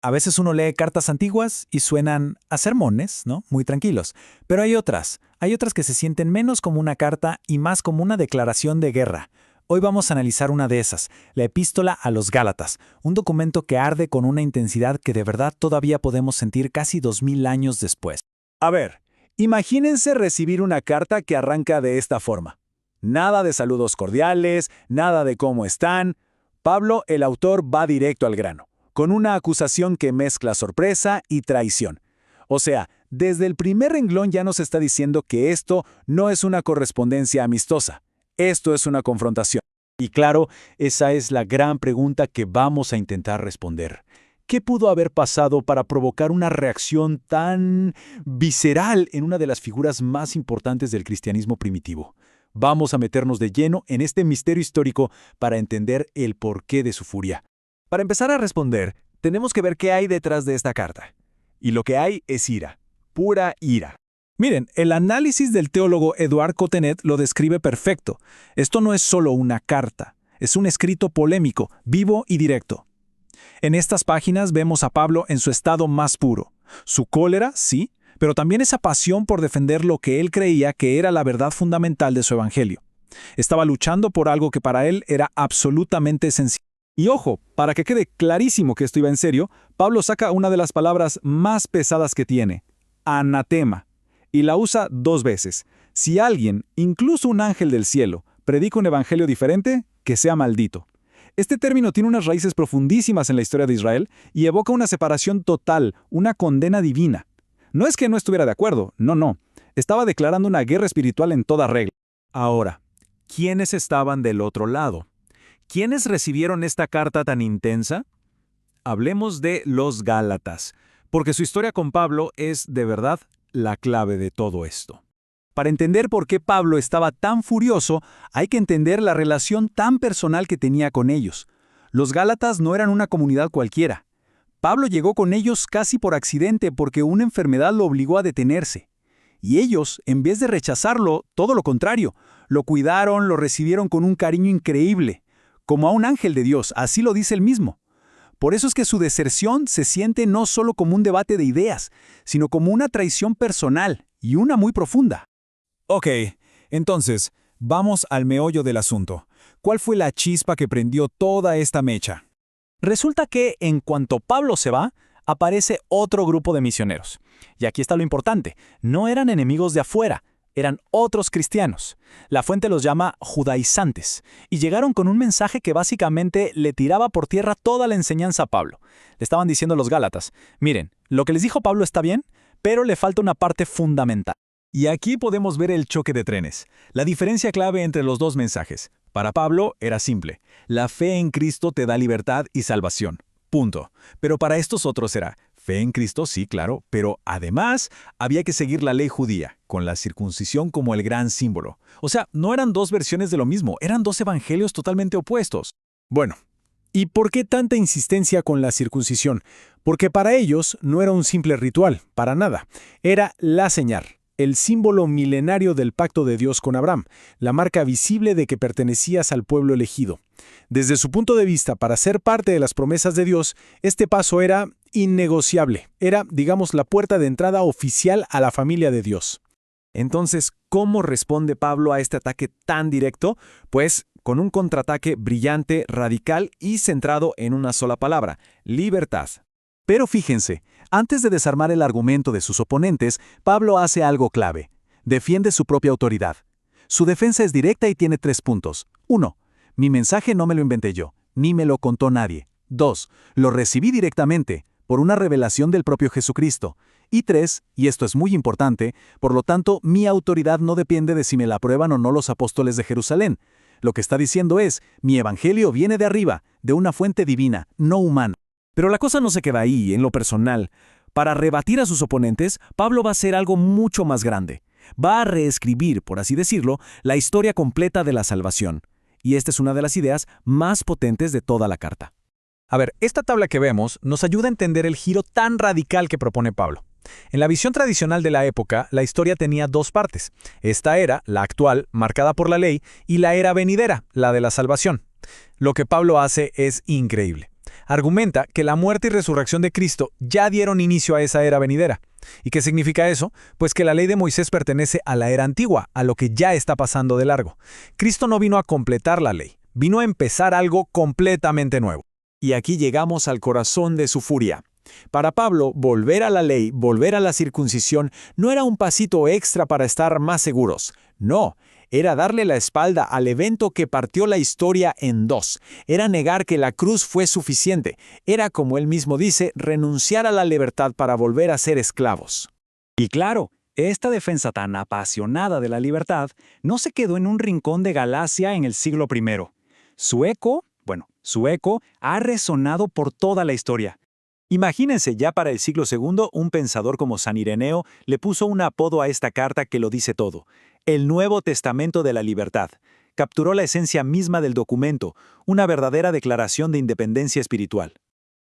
A veces uno lee cartas antiguas y suenan a sermones, ¿no? Muy tranquilos. Pero hay otras que se sienten menos como una carta y más como una declaración de guerra. Hoy vamos a analizar una de esas, la Epístola a los Gálatas, un documento que arde con una intensidad que de verdad todavía podemos sentir casi 2000 años después. A ver, imagínense recibir una carta que arranca de esta forma. Nada de saludos cordiales, nada de cómo están. Pablo, el autor, va directo al grano, con una acusación que mezcla sorpresa y traición. O sea, desde el primer renglón ya nos está diciendo que esto no es una correspondencia amistosa. Esto es una confrontación. Y claro, esa es la gran pregunta que vamos a intentar responder. ¿Qué pudo haber pasado para provocar una reacción tan visceral en una de las figuras más importantes del cristianismo primitivo? Vamos a meternos de lleno en este misterio histórico para entender el porqué de su furia. Para empezar a responder, tenemos que ver qué hay detrás de esta carta. Y lo que hay es ira, pura ira. Miren, el análisis del teólogo Edouard Cotenet lo describe perfecto. Esto no es solo una carta, es un escrito polémico, vivo y directo. En estas páginas vemos a Pablo en su estado más puro. Su cólera, sí, pero también esa pasión por defender lo que él creía que era la verdad fundamental de su evangelio. Estaba luchando por algo que para él era absolutamente esencial. Y ojo, para que quede clarísimo que esto iba en serio, Pablo saca una de las palabras más pesadas que tiene, anatema, y la usa 2 veces. Si alguien, incluso un ángel del cielo, predica un evangelio diferente, que sea maldito. Este término tiene unas raíces profundísimas en la historia de Israel y evoca una separación total, una condena divina. No es que no estuviera de acuerdo, no. Estaba declarando una guerra espiritual en toda regla. Ahora, ¿quiénes estaban del otro lado? ¿Quiénes recibieron esta carta tan intensa? Hablemos de los Gálatas, porque su historia con Pablo es, de verdad, la clave de todo esto. Para entender por qué Pablo estaba tan furioso, hay que entender la relación tan personal que tenía con ellos. Los Gálatas no eran una comunidad cualquiera. Pablo llegó con ellos casi por accidente porque una enfermedad lo obligó a detenerse. Y ellos, en vez de rechazarlo, todo lo contrario, lo cuidaron, lo recibieron con un cariño increíble, como a un ángel de Dios, así lo dice él mismo. Por eso es que su deserción se siente no solo como un debate de ideas, sino como una traición personal, y una muy profunda. Ok, entonces, vamos al meollo del asunto. ¿Cuál fue la chispa que prendió toda esta mecha? Resulta que, en cuanto Pablo se va, aparece otro grupo de misioneros. Y aquí está lo importante, no eran enemigos de afuera, eran otros cristianos. La fuente los llama judaizantes, y llegaron con un mensaje que básicamente le tiraba por tierra toda la enseñanza a Pablo. Le estaban diciendo a los Gálatas, miren, lo que les dijo Pablo está bien, pero le falta una parte fundamental. Y aquí podemos ver el choque de trenes, la diferencia clave entre los dos mensajes. Para Pablo era simple, la fe en Cristo te da libertad y salvación, punto. Pero para estos otros era, fe en Cristo, sí, claro, pero además había que seguir la ley judía, con la circuncisión como el gran símbolo. O sea, no eran 2 versiones de lo mismo, eran 2 evangelios totalmente opuestos. Bueno, ¿y por qué tanta insistencia con la circuncisión? Porque para ellos no era un simple ritual, para nada. Era la señal, el símbolo milenario del pacto de Dios con Abraham, la marca visible de que pertenecías al pueblo elegido. Desde su punto de vista, para ser parte de las promesas de Dios, este paso era innegociable. Era, digamos, la puerta de entrada oficial a la familia de Dios. Entonces, ¿cómo responde Pablo a este ataque tan directo? Pues con un contraataque brillante, radical y centrado en una sola palabra, libertad. Pero fíjense, antes de desarmar el argumento de sus oponentes, Pablo hace algo clave. Defiende su propia autoridad. Su defensa es directa y tiene 3 puntos. 1. Mi mensaje no me lo inventé yo, ni me lo contó nadie. 2. Lo recibí directamente, por una revelación del propio Jesucristo. Y 3, y esto es muy importante, por lo tanto, mi autoridad no depende de si me la aprueban o no los apóstoles de Jerusalén. Lo que está diciendo es, mi evangelio viene de arriba, de una fuente divina, no humana. Pero la cosa no se queda ahí, en lo personal. Para rebatir a sus oponentes, Pablo va a hacer algo mucho más grande. Va a reescribir, por así decirlo, la historia completa de la salvación. Y esta es una de las ideas más potentes de toda la carta. A ver, esta tabla que vemos nos ayuda a entender el giro tan radical que propone Pablo. En la visión tradicional de la época, la historia tenía 2 partes. Esta era, la actual, marcada por la ley, y la era venidera, la de la salvación. Lo que Pablo hace es increíble. Argumenta que la muerte y resurrección de Cristo ya dieron inicio a esa era venidera. ¿Y qué significa eso? Pues que la ley de Moisés pertenece a la era antigua, a lo que ya está pasando de largo. Cristo no vino a completar la ley, vino a empezar algo completamente nuevo. Y aquí llegamos al corazón de su furia. Para Pablo, volver a la ley, volver a la circuncisión, no era un pasito extra para estar más seguros. No, era darle la espalda al evento que partió la historia en dos. Era negar que la cruz fue suficiente. Era, como él mismo dice, renunciar a la libertad para volver a ser esclavos. Y claro, esta defensa tan apasionada de la libertad no se quedó en un rincón de Galacia en el siglo I. Su eco ha resonado por toda la historia. Imagínense, ya para el siglo II, un pensador como San Ireneo le puso un apodo a esta carta que lo dice todo: el Nuevo Testamento de la Libertad. Capturó la esencia misma del documento, una verdadera declaración de independencia espiritual.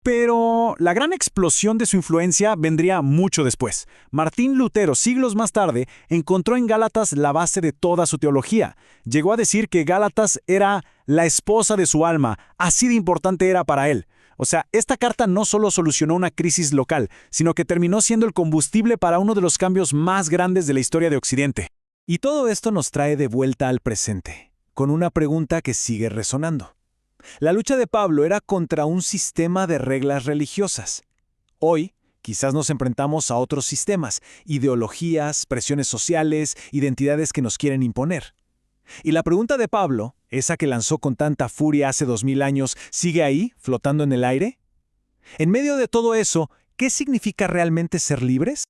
Pero la gran explosión de su influencia vendría mucho después. Martín Lutero, siglos más tarde, encontró en Gálatas la base de toda su teología. Llegó a decir que Gálatas era la esposa de su alma, así de importante era para él. O sea, esta carta no solo solucionó una crisis local, sino que terminó siendo el combustible para uno de los cambios más grandes de la historia de Occidente. Y todo esto nos trae de vuelta al presente, con una pregunta que sigue resonando. La lucha de Pablo era contra un sistema de reglas religiosas. Hoy, quizás nos enfrentamos a otros sistemas, ideologías, presiones sociales, identidades que nos quieren imponer. Y la pregunta de Pablo, esa que lanzó con tanta furia hace 2000 años, ¿sigue ahí, flotando en el aire? En medio de todo eso, ¿qué significa realmente ser libres?